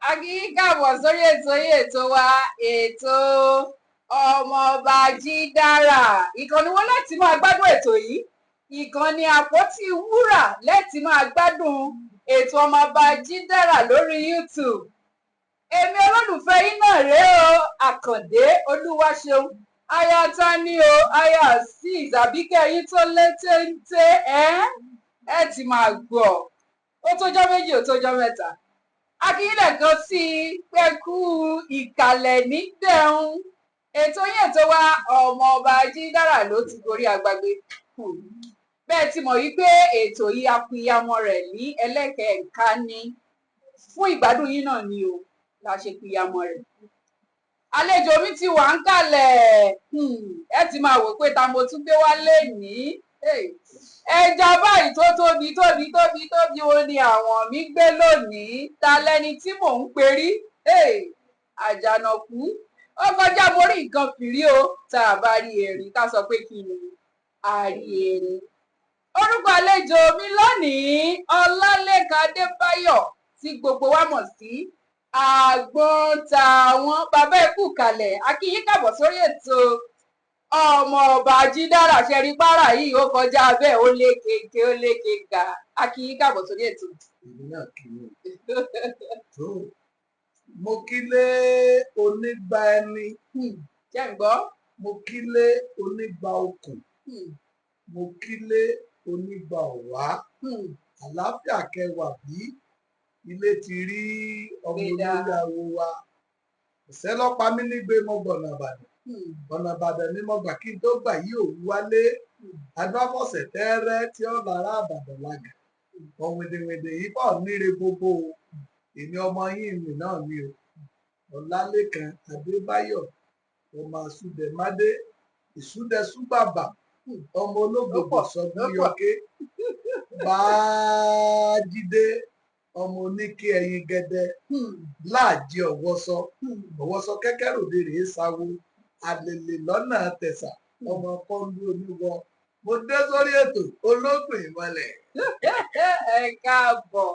A kí yín káàbọ̀ sórí ètò wa ètò ọmọọba Jídára. Ìkànnì wo láti máa gbádùn ètò yìí? Ìkànnì Àpótí Wúrà láti máa gbádùn ètò ọmọọba Jídára lórí YouTube. Èmi olólùfẹ́ yín náà rèé o, Àkàndé Olúwaṣeun. Aya ta ni o, aya Azeez Àbíkẹ́ yín tó lé téńté ẹ ti máa gbọ́. Ó tójọ́ méjì, ó tójọ́ mẹ́ta. Akílẹ̀ kan sí pẹ́kú ìkàlẹ̀ nídẹ̀ẹ́hún. Ètò yín ètò wa ọmọọba Jídára ló ti gorí agbágbé. Bẹ́ẹ̀ ti mọ̀ wípé ètò yìí apiyamọ rẹ̀ ní ẹlẹ́kẹ̀ẹ́ká ní fún ìgbádùn yín náà ni o la ṣe piyamọ rẹ̀. Àlejò mi ti wà ń kalẹ̀. Ẹ ti máa wò pé ta mo tún gbé wá lénìí. Ẹja báyìí tó tóbi wo ni àwọn mi gbé lónìí? Ta lẹni tí mò ń perí? Àjànàkú ó kọjá mo rí nǹkan fìrí o, tá a bá rí erin ká sọ pé kí ni a rí erin. Orúkọ àlejò mi lónìí Ọlálékan Adébáyọ̀ tí gbogbo wa mọ̀ sí Àgbọn Tàwọn. Bàbá ẹ kú kalẹ̀, a kí yín káàbọ̀ sórí ètò ọmọọba Jídára. Ṣẹ̀rí pàrà yìí ó kọjá bẹ́ẹ̀, ó lékeke ó lékeka. A kí yín káàbọ̀ sórí ètò. Èmi náà kì í tó mo kílé onígbà ẹni. Ṣé ń gbọ́? Mo kílé onígbà okùn. Mo kílé onígbà ọ̀wá. Àlàáfíà kẹwàá bí ilé ti rí ọmọ olóyàwó wa. Ọ̀sẹ̀ lọ́pàá mi nígbè mo gbọ̀nà Ìbàdàn. Ọ̀nà Ìbàdàn ni mo gbà kí n tó gbà yí òwú wálé. Adáfọ̀sẹ̀ tẹ́rẹ́ tí ó lára Ìbàdàn lága. Ọ̀wìndìwìndì yìí pọ̀ níre gbogbo o. Èmi ọmọ yín mi náà ni o. Ọlálékan Adébáyọ̀, ọmọ àsúdẹ̀mádé, ìsúdẹ̀súbàbà, ọmọ ológbògbò sọdún yọké, Bájídé, ọmọ oníké ẹyin gẹdẹ, láàjì ọ̀wọ́sọ kẹ́kẹ́ròdé rèé sáwó, àlèlè lọ́nà tẹ̀sà, ọmọ kọ́ńdú oníwọ. Mo dé sórí ètò ológun ìmọ̀lẹ̀. Ẹ káàbọ̀,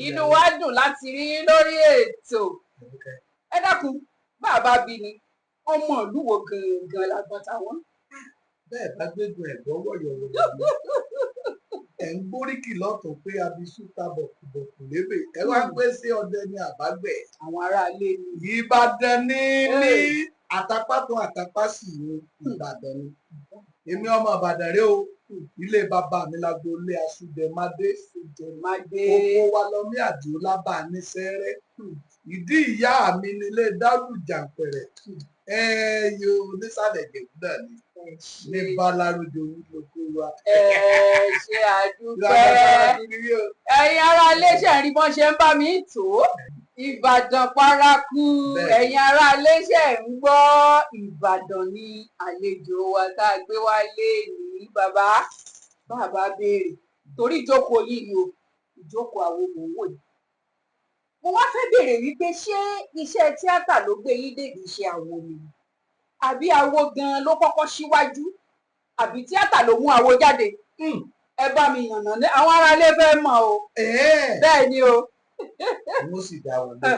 inú wa dùn láti rí lórí ètò. Ẹ dákun, bàbá bí ni ọmọ ìlú wo gangan l'Àgbọn Tàwọn? Bẹ́ẹ̀ bá gbégun ẹ̀gbọ́n wọ̀yọ̀wọ̀ ẹ̀ ń gbóríkì lọ́tún pé abiṣú ta bọ̀kùbọ̀kù lébè. Ẹ wá pé sí ọdẹ ní àbágbẹ̀. Àwọn aráalé ni. Ìbàdàn ní àtàpátọ̀ àtàpásì ní Ìbàdàn ni. Èmi ọmọ Ìbàdàn rẹ o. Ilé bàbá mi lágboolé Àsúdẹ̀mádé. Oko wa lọ ní Àdìó lábà ní Sẹ́rẹ́. Ìdí ìyá mi nílé Dáúdù Jàǹpẹ̀rẹ̀. Yóò nísàlẹ̀ Ìjẹ̀bú náà ni. Ní Báláròjò lóko wa. Ṣe àdúpẹ́. Ẹ̀yin ará iléeṣẹ́ rí bọ́n ṣe ń bá mi tó. Ìbàdàn paraku. Ẹ̀yin ará iléeṣẹ́ ń gbọ́. Ìbàdàn ni àlejò wa tá a gbé wálé ní bàbá béèrè. Torí ìjókòó yìí ni o, ìjókòó àwọn òwò yìí. Mo wá fẹ́ béèrè wípé ṣé iṣẹ́ tíátà ló gbé yín débi iṣẹ́ àwo ni? Àbí àwo gan ló kọ́kọ́ síwájú? Àbí tíátà ló mú àwo jáde? Ẹ bá mi yànnà ní àwọn aráalé fẹ́ mọ̀ o. Bẹ́ẹ̀ ni o. Mo sì dá wọn lé.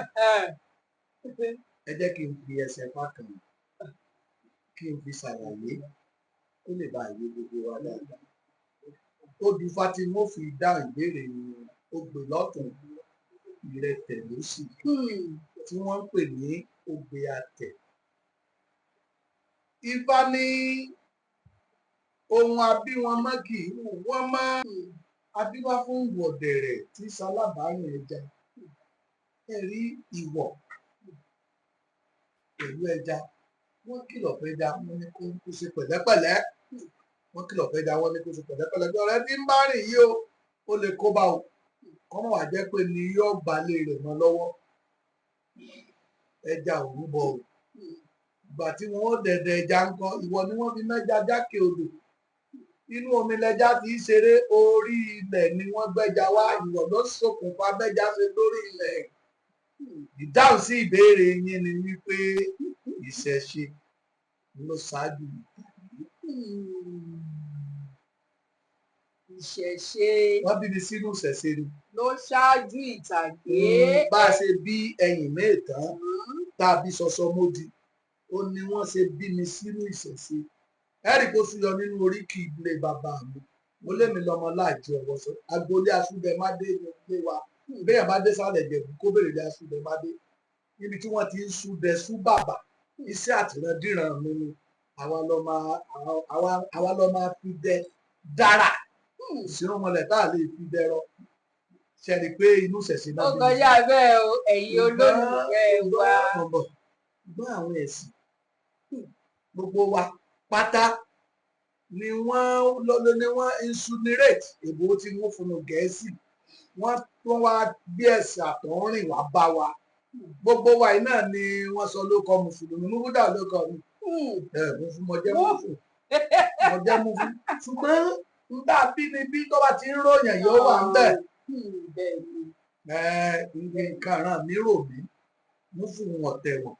Ẹ jẹ́ kí n fi ẹsẹ̀ pákan kí n fi ṣàlàyé kó lè bá àyè gbogbo wa dáadáa. Odù Fatimó fi dáhùn ìbéèrè ni ó gbé lọ́tún ìrẹtẹ̀ lósì tí wọ́n ń pè ní Ogbe Àtẹ̀. Ifá ní ohun abíwọn mọ́ kì í wù wọ́n mọ́. Abíwá fún wọ̀dẹ̀rẹ̀ tí ṣalábàárìn ẹja. Ẹ rí ìwọ̀ pẹ̀lú ẹja. Wọ́n kìlọ̀ fẹ́ja, wọ́n ní kó ṣe pẹ̀lẹ́pẹ̀lẹ́. Wọ́n kìlọ̀ fẹ́ja, wọ́n ní kó ṣe pẹ̀lẹ́pẹ̀lẹ́. Bí ọ̀rẹ́ tí ń bá rìn yìí o, ó lè kó bá o. Kọ́mọ̀ wá jẹ́ pé ni yóò balẹ̀ rẹ̀ mọ́ lọ́wọ́. Ẹja ò rúbọ o. Ìgbà tí wọ́n ó dẹ̀dẹ̀ ẹja ń kọ́, ìwọ ni wọ́n fi mẹ́ja jákè odò. Inú omi lẹja ti ń ṣeré, orí ilẹ̀ ni wọ́n gbẹ́ja wá. Ìwọ ló ṣokùnfà bẹ́ja ṣe lórí ilẹ̀. Ìdáhùn sí ìbéèrè yín ni wípé ìṣẹ̀ṣe ló ṣáájú. ìṣẹ̀ṣe wọ́n bí mi sínú ìṣẹ̀ṣe ni. ló ṣáájú ìtàgé. Bá a ṣe bí ẹyìn mẹ́ẹ̀tán tá a bí sọsọ módi ó ní wọ́n ṣe bí mi sínú ìṣẹ̀ṣe. Ẹ̀rí kó súyọ nínú oríkì ilé bàbá mi. Mo lémi lọmọ láàjì ọ̀wọ́ sọ. Agboolé Asúbẹ̀mádé ni ilé wa. Béèyàn bá dé sálẹ̀ Ìjẹ̀bú kó bèrè dé Asúbẹ̀mádé. Níbi tí wọ́n ti ń súdẹ sú bàbà. Iṣẹ́ àtìrandíran mi ni. Àwa lọ máa fi dẹ dára. Ìṣirò mọlẹ̀ tá a lè fi dẹrọ. Ṣe rí i pé inú ìṣẹ̀ṣe náà. Ó kọjá bẹ́ẹ̀ o, ẹ̀yin olólùfẹ́ wa. Ṣùgbọ́n àwọn ẹ̀sìn gbogbo wa pátá ni wọ́n incinerate èbó tí wọ́n fún un Gẹ̀ẹ́sì. Wọ́n wá gbé ẹ̀sìn àtọ̀húnrìn wá bá wa. Gbogbo wa yìí náà ni wọ́n sọ ló kọ Mùsùlùmí. Múbúdà ló kọ mi. Mo fún mọ jẹ́ mú fún. Ṣùgbọ́n ń bá bínibí tó bá ti ń ròyìn yóò wà ń bẹ̀. Nǹkan ràn mí rò mí mú fún wọn tẹ̀wọ̀n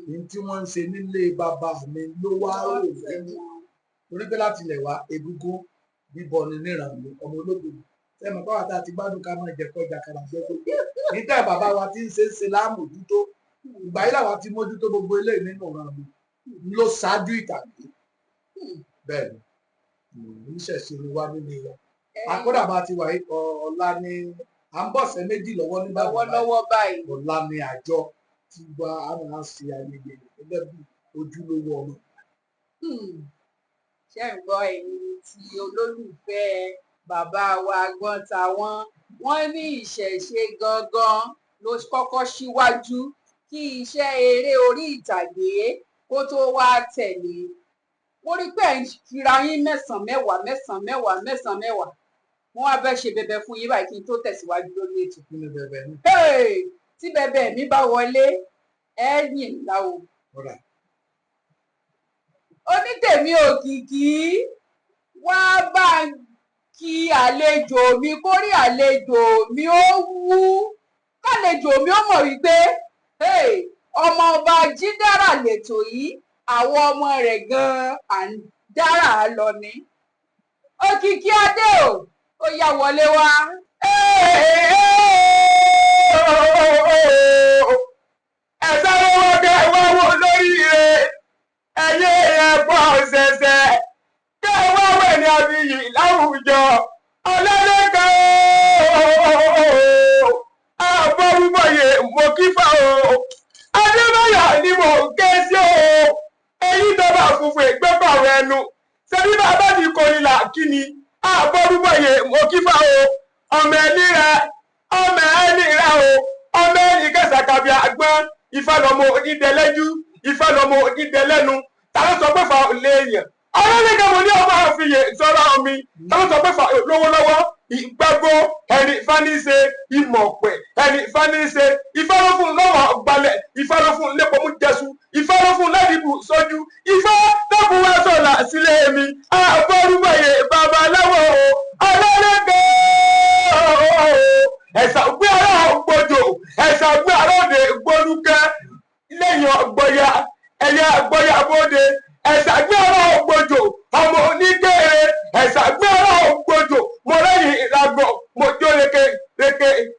ní tí wọ́n ń ṣe nílé bàbá mi ló wá rò mí torí pé láti ilẹ̀ wá egúngún bíbọ ni níran mi ọmọ ológun sẹ́mi pàwọ́ tá a ti gbádùn ká máa jẹ̀kọ́ jàkàrà jẹ́ gbogbo níta bàbá wa ti ń ṣe láàmójútó ìgbà yìí làwa ti mójútó gbogbo eléyìí nínú ọ̀ràn mi ló ṣáájú ìtàgé bẹ́ẹ̀ ni ìṣẹ̀ṣe ni wá nílé wa akọ́dà bá ti wà ọ̀la ni à ń bọ̀sẹ̀ méjì lọ́wọ́ ní lọ́wọ́ báyìí ọ̀la ni àjọ tí wà á máa ṣe ayẹyẹ gẹ́gẹ́ bí ojúlówó ọmọ. Ṣé ń gbọ́ ẹ̀yin tí olólùfẹ́ bàbá wa gbọ́n tàwọn wọ́n ní ìṣẹ̀ṣe gangan ló kọ́kọ́ síwájú kí iṣẹ́ eré orí ìtàgé kó tó wá tẹ̀lé. Mo rí pé ẹ̀ ń fira yín mẹ́sàn-án mẹ́wàá wọ́n wá fẹ́ ṣe bẹ̀bẹ̀ fún yín báyìí kí n tó tẹ̀síwájú lórí ètò. Tí bẹ̀bẹ̀ mi bá wọlé ẹ yìn láwo. Onítèmi Òkìkí wá bá kí àlejò mi kórí àlejò mi ó wú kálejò mi ó mọ̀ wípé ọmọ ọba Jídára lètò yìí àwọn ọmọ rẹ̀ gan-an à ń dára lọ ni. Òkìkí adé ó yá wọlé wá. Ẹ̀sán owó kẹ́ wá wò lórí rẹ̀ ẹ̀yẹ ẹ̀pọ̀ ṣẹ̀ṣẹ̀ kẹ́ wá wẹ̀ ní abiyì láwùjọ ọlọ́lẹ́kọ̀ àbọ̀rúbọ̀yè mo kífà o Adébáyọ̀ ni mo ké sí o èyí tó bá funfun ìgbẹ́pọ̀ rẹ̀ ẹnu ṣebí bàbá mi kò ní là kí ni àbọ̀rúbọ̀yè mo kífà o ọmọ ẹni rẹ o ọmọ ẹni kẹsàkàbí àgbọn ìfàlọ́mọ onídẹ̀lẹ́jú ìfàlọ́mọ onídẹ̀lẹ́nu ta ló sọ pé fa léèyàn ọlọ́lẹ́gẹ̀ mo ní ọmọ àfihàn sọ́rọ́ mi ta ló sọ pé fa lówólọ́wọ́ ìgbàgbọ́ ẹni ìfaníṣe ìmọ̀pẹ̀ ẹni ìfaníṣe ìfàlọ́fún lọ́wọ́ gbalẹ̀ ìfàlọ́fún lẹ́pọ̀mú jẹ́sù ìfàlọ́fún lẹ́dìbù sọ́jú ìfà lọ́kùn wá sọ̀là sílé mi àbọ̀rúbọ̀yè babaláwo ọlọ́lẹ́gẹ̀ ẹ̀sà gbé ara ògbójò ẹ̀sà gbé ara òde gbólúkẹ́ lẹ́yìn ọgbọ́ya ẹ̀yà ọgbọ́ya bóde ẹ̀sà gbé ara ògbójò ọmọ oníkéré ẹ̀sà gbé ara ògbójò mo lẹ́yìn ìlàgbọ̀ mo jó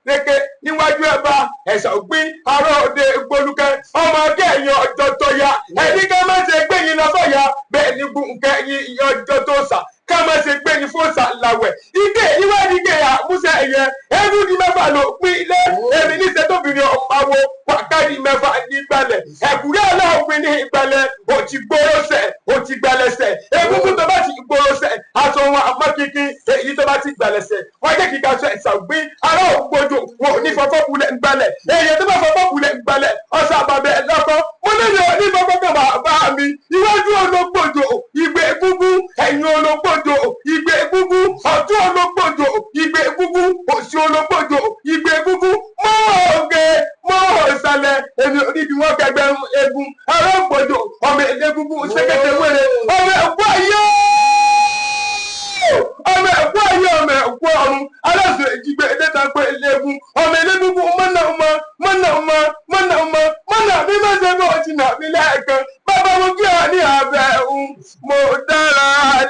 reke níwájú ẹ̀bá ẹ̀sà gbé ara òde gbólúkẹ́ ọmọ akẹ́yìn ọjọ́ tó ya ẹni ká má ṣe gbé yín lọ́fọ̀ọ́yà bẹ́ẹ̀ ni gbùnkẹ́ yín ọjọ́ tó sà ká má ṣe gbé ní fóòsà làwẹ̀ ike ìwádìí ike àmúṣe ẹ̀yẹ ẹ̀rú ní mẹ́fà ló pín ilé èmi níṣẹ́ tóbìnrin ọ̀páwo wákàtí mẹ́fà nígbàlẹ̀ ẹ̀kúrẹ́ aláwọ̀ ní ìgbàlẹ̀ ò ti gbóròṣẹ̀ ò ti gbàlẹ̀ṣẹ̀ egungun tó bá ti gbóròṣẹ̀ aṣọ wọn àmọ́kíkí èyí tó bá ti gbàlẹ̀ṣẹ̀ wọ́n jẹ́ kíkà sọ ẹ̀sàgbé ará ògbójò wọn ò ní fọfọ́ bulẹ̀ ńgbàlẹ̀ èyí tó bá fọfọ́ bulẹ̀ ńgbàlẹ̀ ọ̀sà àbàbẹ̀ lọ́kọ́ mo lẹ́yìn òní fọfọ́ kan bàbá mi iwájú ológbòjò ìgbé gúgú ẹ̀yìn ológbòjò ìgbé gúgú ọ̀tún ológbòjò ìgbé gúgú òsì ológbòjò ìgbé gúgú mọ́ ògè mọ́ òsàlẹ̀ èmi ò níbi wọn kẹgbẹ́ egun ará ògbòjò ọmọ ẹlẹ́gúgún ṣẹ́kẹ́tẹ̀ wẹ̀rẹ̀ ọmọ ẹ̀kú ayé ọmọ ẹ̀kú ayé ọmọ ẹ̀kú ọ̀run aláṣọ ìjìgbẹ́ ẹ̀dẹ́ta pé ẹlẹ́gún ọmọ ẹlẹ́gúgún mọ́nà bí má ṣe bọ́ ọtí nà mí lẹ́ẹ̀kan bàbá mo kí ọ ní abẹ́ òun mo dára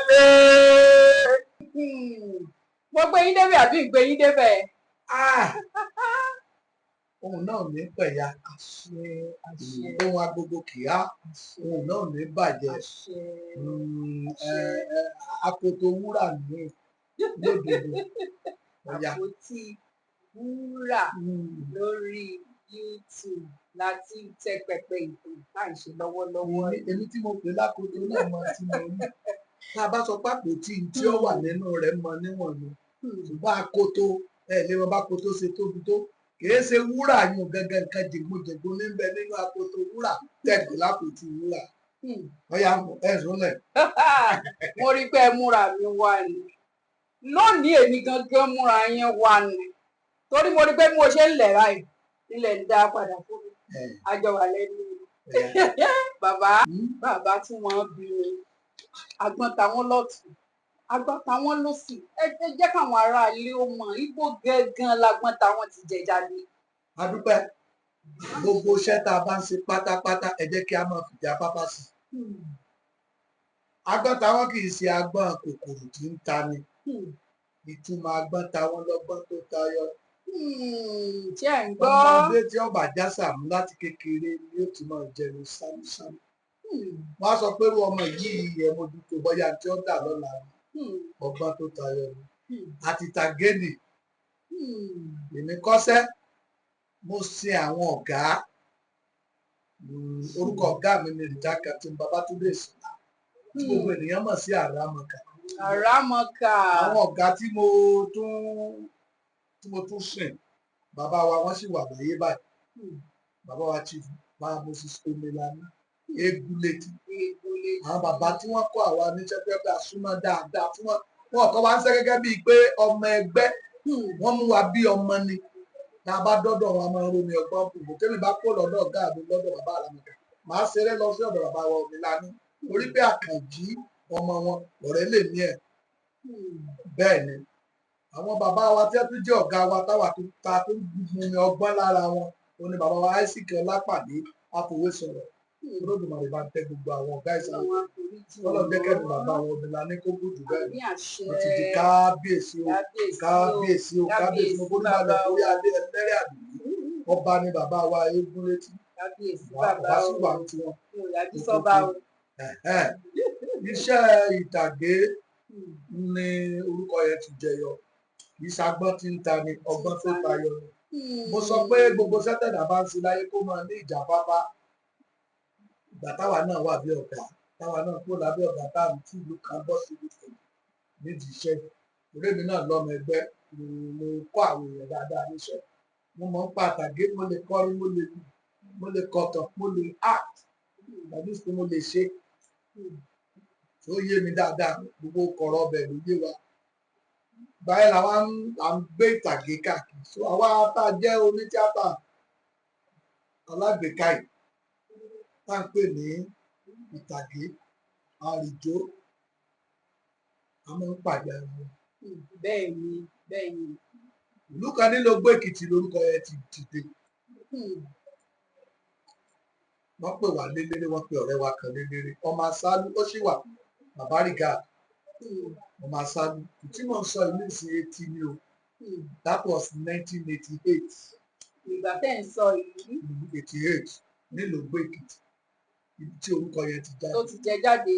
lé. ní gbé yín débẹ̀. Ohun náà ní pẹ̀yà. Ohun agogo kìá. Ohun náà ní bàjẹ́. Akoto wúrà ní lódodo. Àpótí wúrà lórí YouTube láti tẹ pẹpẹ ètò tá à ń ṣe lọ́wọ́lọ́wọ́. Èmi tí mo pè lákoto náà mọ tí mo ní. Tá a bá sọ pé àpótí tí ó wà nínú rẹ̀ mọ níwọ̀n ni. Ṣùgbọ́n akoto lè wọ́n bá koto ṣe tóbi tó. Kìí ṣe wúrà yún gẹ́gẹ́ nǹkan jègbojègbò níbẹ̀ nínú akoto wúrà tẹ̀gbẹ́ lápótí wúrà. Ọ̀yà ẹ̀sùn lẹ̀. Mo rí pé ẹ múra mi wá ni. Lónìí èmi gangan múra yẹn wá ni. Torí mo rí pé mo ṣe ń lẹ̀ báyìí. Ilẹ̀ ń dá padà fún mi. Àjọ wà lẹ́nu. Bàbá tí wọ́n bí mi. Àgbọn táwọn lọ́tùn. Àgbọn táwọn lọ́sì. Ẹ jẹ́ káwọn ará ilé ó mọ̀. Ibo gangan lágbọn táwọn ti jẹ jáde. A dúpẹ́. Gbogbo iṣẹ́ tá a bá ń ṣe pátápátá ẹ jẹ́ kí a máa fìjà pápá sí. Àgbọn táwọn kì í ṣe àgbọn kòkòrò tí ń ta ni. Ìtumọ̀ àgbọn táwọn lọ́gbọ́n tó tayọ. Ṣé ẹ̀ ń gbọ́? Ọmọdé tí ọba jásà mú láti kékeré ni ó ti máa jẹun sámúsámú. Wọ́n á sọ pé irú ọmọ yìí ẹ̀ mójútó bóyá tí ó dà lọ́la ọgbọ́n tó tayọ ni. Àti tàgéèdì. Èmi kọ́ṣẹ́. Mo ṣe àwọn ọ̀gá. Orúkọ ọ̀gá mi ni Rìjá Captain Babátúndé Ìṣọ̀lá. Tí gbogbo ènìyàn mọ̀ sí Àràmọ̀kà. Àràmọ̀kà. Àwọn ọ̀gá tí mo tún sìn. Bàbá wa wọ́n sì wà láyé báyìí. Bàbá wa Chief Moses Omelani. Egulétí. Àwọn bàbá tí wọ́n kọ́ àwa níṣẹ́ pé a súnmọ́ dáadáa fún wọn. Wọ́n kọ́ wa ń ṣe gẹ́gẹ́ bíi pé ọmọ ẹgbẹ́. Wọ́n mú wa bí ọmọ ni. Tá a bá dọ́dọ̀ wọn a máa ń romi ọgbọ́n bùbù. Tẹ́mi bá kó lọ́dọ̀ ọ̀gá mi lọ́dọ̀ bàbá Àràmọ̀kà. Màá ṣeré lọ sí ọ̀dọ̀ bàbá wa Omelani. Torí pé Àkànjí ọmọ wọn ọ̀rẹ́ lè ní ẹ̀. Bẹ́ẹ̀ ni. Àwọn bàbá wa tí wọ́n tún jẹ́ ọ̀gá wa ta tó mumi ọgbọ́n lára wọn. Ó ní bàbá wa Isaac Ọlápàdé Afowésọ̀rọ̀. Olódùmarè bá tẹ gbogbo àwọn ọ̀gá ìsàlẹ̀. Ọlọ́run jẹ́kẹ́ ni bàbá wa Omelani kó gùdù bẹ́ẹ̀ ni. Wọ́n ti di kábíyèsí o. Kábíyèsí o. Kábíyèsí o. Bólú balẹ̀ orí adé ẹlẹ́rìí àdùnnú. Ọba ni bàbá wa Egulétí. Bàbá sì wà ní tiwọn. Iṣẹ́ ìtàgé ni orúkọ yẹn ti jẹyọ. Kì í ṣagbọ́n tí ń ta ni ọgbọ́n tó tayọ ni. Mo sọ pé gbogbo sẹ́tẹ̀dà bá ń ṣe láyé kó máa ní ìjà pápá. Ìgbà táwa náà wà bí ọ̀gá. Táwa náà kó lábẹ́ ọ̀gá táwọn tí ìlú kan bọ́ sí ìlú kan nídìí iṣẹ́. Ọ̀rẹ́ mi náà lọ́mọ ẹgbẹ́. Mo kọ́ àwọn èèyàn dáadáa níṣẹ́. Mo mọ̀ ń pa àtàgé, mo lè kọrin, mo lè kọ̀tàn, mo lè act. Tàbí pé mo lè ṣe. Tó yé mi dáadáa, gbogbo kọ̀rọ̀ ọbẹ̀ ló yé wa. Báyìí làwa ń gbé ìtàgé káàkiri. So àwa tá a jẹ́ onítíátà alágbèéká yìí, tá à ń pè ní ìtàgé, àrìjó, a máa ń pàdé ara wọn. Bẹ́ẹ̀ni. Ìlú kan nílò Ogbó Èkìtì lórúkọ yẹn ti dìde. Wọ́n pè wá léléré, wọ́n pe ọ̀rẹ́ wa kan léléré. Ọmọ Asálú ó sì wà. Bàbá Rìgá. Ọmọ Asálú. Tí mo ń sọ ìlú ìsìn 80 ni o. That was 1988. Ìgbà tẹ́ ń sọ yìí. 88 nílò Ogbó Èkìtì. Ibi tí orúkọ yẹn ti jáde. Tó ti jẹ jáde.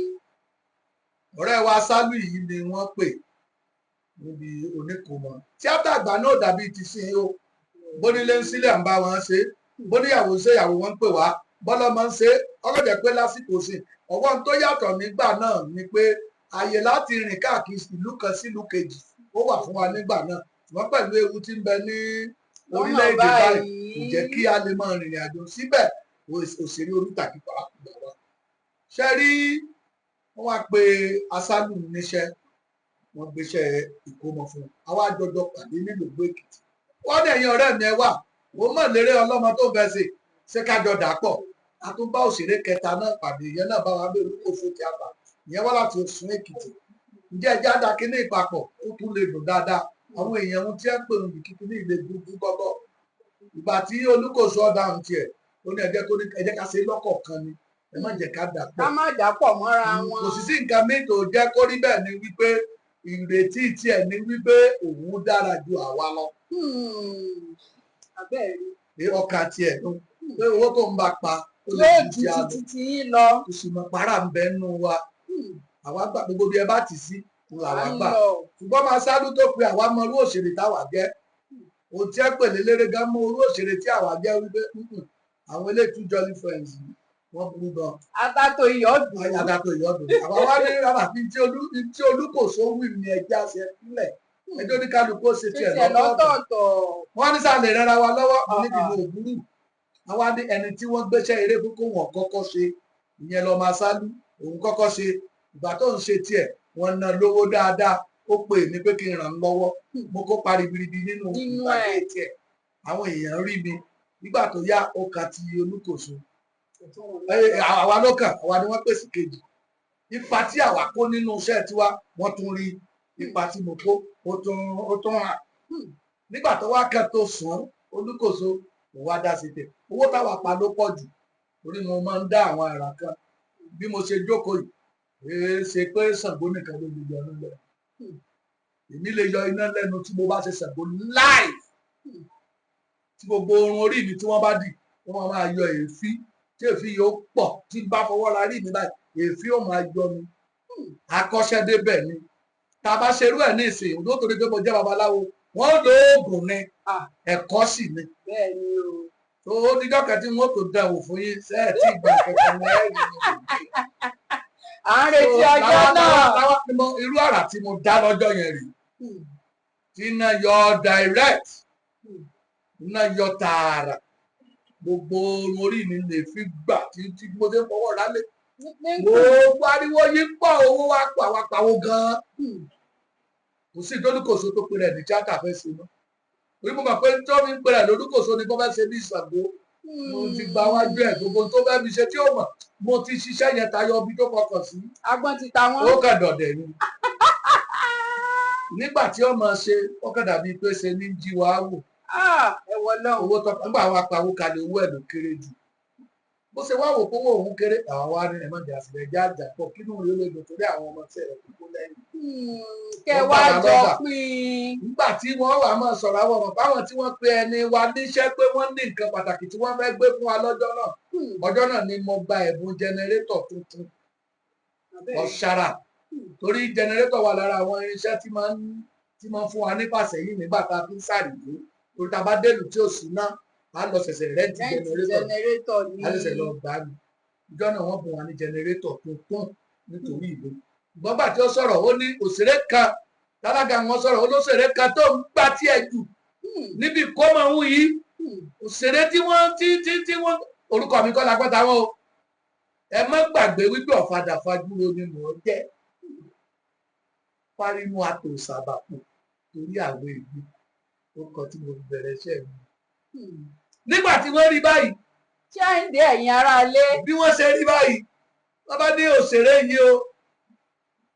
Ọ̀rẹ́ wa Asálú yìí ni wọ́n pè níbi oníkòmọ̀. Tíátà àgbà náà dàbí ti sin o. Bónílé ń sílẹ̀ ń bá wọn ṣe. Bóníyàwó ṣe ìyàwó wọn ń pè wá. Bọ́lá máa ń ṣe ọlọ́jẹ̀ pé lásìkò sí. Ọwọ́ tó yàtọ̀ nígbà náà ni pé àyè láti rìn káàkiri ìlú kan sí ìlú kejì ó wà fún wa nígbà náà. Ṣùgbọ́n pẹ̀lú ewu tí ń bẹ ní orílẹ̀-èdè báyìí kò jẹ́ kí a lè máa rìnrìn àjò síbẹ̀ òṣèré orítàgé pàápàá wa. Ṣé rí wọ́n wá pe Asálú níṣẹ́, wọ́n gbéṣẹ́ ìkómọ fún un. Àwa jọjọ pàdé nílùú Ogbó Èkìtì. Wọ́n dẹ̀ yan ọ̀rẹ́ mi ẹ wà, ó mọ̀ léré ọlọ́mọ tó fẹ́ ṣe kájọ dà pọ̀. A tún bá òṣèré kẹta náà pàdé, ìyẹn náà bá wa bí Olúkòso tíátà. Ìyẹn wá láti Ọ̀ṣun Èkìtì. Ǹjẹ́ ẹjẹ́ àdàkíní ìpapọ̀ ó tún lè dùn dáadáa. Àwọn èèyàn ohun tí ẹ ń pè ní kíkí ní ilé dúdú gọ́gọ́. Ìgbà tí Olúkòso ọ̀dà ń tiẹ̀, ó ní ẹjẹ́ ká ṣe lọ́kọ̀ọ̀kan ni. Ẹ má jẹ́ ká dà pọ̀. Ká má dà pọ̀ mọ́ra wọn. Kò sì sí nǹkan míì tó jẹ́ kó rí bẹ́ẹ̀ ni wípé ìrètí tiẹ̀ ní wípé òun dára ju àwa lọ. Abẹ́rẹ́. Pé ọkàn tiẹ̀ nù pé owó tó ń bá pa ó lè Yóò ju ju ti àlọ́. títí yín lọ. Kò sì mọ̀ pàrà ń bẹ nínú wa. Àwa gbà gbogbo bí ẹ bá tì sí làwa gbà. Ṣùgbọ́n máa ṣáájú tó pe àwa mọ irú òṣèré táwa jẹ́. Ohun tí ẹ pè lélẹ́rẹ́ gan mọ irú òṣèré tí àwa jẹ́ wípé àwọn eléyìí tún jolly friends wọ́n burú gan. Atato ìyọ́dún. Atato ìyọ́dún. Àwa wá ní rárá bí tí Olúkòso wí ni ẹja ṣe sílẹ̀. Ẹjọ́ ní kálukú ó ṣe tiẹ̀ lọ́tọ̀ọ̀tọ̀. Wọ́n ní sáà lè rẹ́ra wa lọ́wọ́ níbi ìlú òbúrú. Àwa ní ẹni tí wọ́n gbéṣẹ́ eré kókó wọn kọ́kọ́ ṣe ìyẹn lọ máa sálú òun kọ́kọ́ ṣe ìgbà tó ń ṣe tiẹ̀ wọ́n ná lówó dáadáa ó pè ní pé kí n ràn án lọ́wọ́ mo kópa ribiribi nínú ìpàdé tiẹ̀ àwọn èèyàn rí mi nígbà tó yá ó kà ti Olúkòso àwa ló kàn àwa ni wọ́n pèsè kejì ipa tí àwa kó nínú iṣẹ́ tiwa wọ́n tún rí ipa tí mo kó ó tún hàn nígbà tó wá kàn tó sùn Olúkòso mo wá dá sí tẹ̀ owó táwa pa ló pọ̀ jù torí mo máa ń dá àwọn àrà kan bí mo ṣe jókòó yìí ṣe pé Ṣàngó nìkan ló lè yọ iná lẹ́nu èmi lè yọ iná lẹ́nu tí mo bá ṣe Ṣàngó live tí gbogbo orun orí mi tí wọ́n bá dì wọ́n máa yọ èéfín tí èéfín yóò pọ̀ tí bá fọwọ́ ra rí mi báyìí èéfín ò máa yọ mi akọ́ṣẹ́ débẹ̀ ni tá a bá ṣerú ẹ̀ ní ìsìn òdó torí pé mo jẹ́ babaláwo wọ́n lo oògùn ni ẹ̀kọ́ sì ni tó níjọ́ kan tí wọ́n tó dẹ̀wò fún yín sẹ́ẹ̀ tí ìgbà kankan ní ẹ̀rí à ń retí ọjọ́ náà. Irú àrà tí mo dá lọ́jọ́ yẹn rí tí iná yọ direct iná yọ tààrà gbogbo orí mi lè fi gbà tí mo ṣe fọwọ́ rálẹ̀ gbogbo ariwo yìí pọ̀ owó wa pa wá pawó gan-an kò sí Olúkòso tó pe rẹ̀ ní tíátà fẹ́ ṣe mọ́ orí mo mọ̀ pé tó fi ń pe rẹ̀ lÓlúkòso ni kò fẹ́ ṣe bí Ṣàngó mo ti gba wájú ẹ̀ gbogbo tó fẹ́ fi ṣe tí ó mọ̀ mo ti ṣiṣẹ́ yẹn tayọ ibi tó kọkàn sí. Agbọ́n ti ta wọ́n. ó kàn dọ̀dẹ̀ ni nígbà tí ó máa ṣe ó kàn dàbí pé ṣe ní jí wa wò. Ẹ̀wọ̀n náà. owó tó nígbà wa pawó kalẹ̀ owó ẹ̀ ló kéré jù bó ṣe wá wò pé owó òun kéré àwọn wa ní ẹ̀mọ́jà sílẹ̀ já àjà pọ̀ kí ló ń rí olóògbé torí àwọn ọmọ tí ẹ̀ kúkú lẹ́yìn. Kẹwàá jọ pín. nígbà tí wọ́n wà máa sọ̀rọ̀ àwọn ọ̀rọ̀ báwọn tí wọ́n pe ẹni wa níṣẹ́ pé wọ́n ní nǹkan pàtàkì tí wọ́n fẹ́ gbé fún wa lọ́jọ́ náà ọjọ́ náà ni mo gba ẹ̀bùn jẹnẹrétọ̀ tuntun ọ̀ṣàrà torí jẹnẹrétọ̀ wà lára àwọn irinṣẹ́ tí máa ń fún wa nípasẹ̀ yìí nígbà tá a fi ń sàrìdó torí tá a bá délùú tí ò sí ná a lọ ṣẹ̀ṣẹ̀ rẹ́ǹtì jẹnẹrétọ̀ a ṣẹ̀ṣẹ̀ lọ gbà mí ìjọ náà wọ́n bùn wa ní jẹnẹrétọ̀ tuntun nítorí ìlú gbọ́gbà tí ó sọ̀rọ̀ ó ní òṣèré kan lálága wọn sọ̀rọ̀ olóṣèré kan tó ń gbà tí ẹ jù níbi kọ́mọ̀ ń yí òṣèré tí wọ́n orúkọ mi kọ́ la gbọ́ta wọn o ẹ má gbàgbé wípé ọ̀fadà fajúro ni mò ń jẹ́ Fárímù Àtòsàbàpò torí àwọn ègbé ó kọ tí mo bẹ̀rẹ̀ iṣẹ́ mi. nígbà tí wọ́n rí báyìí. ṣé àìndé ẹ̀yin ará ilé. bí wọ́n ṣe rí báyìí wọ́n bá ní òṣèré yìí o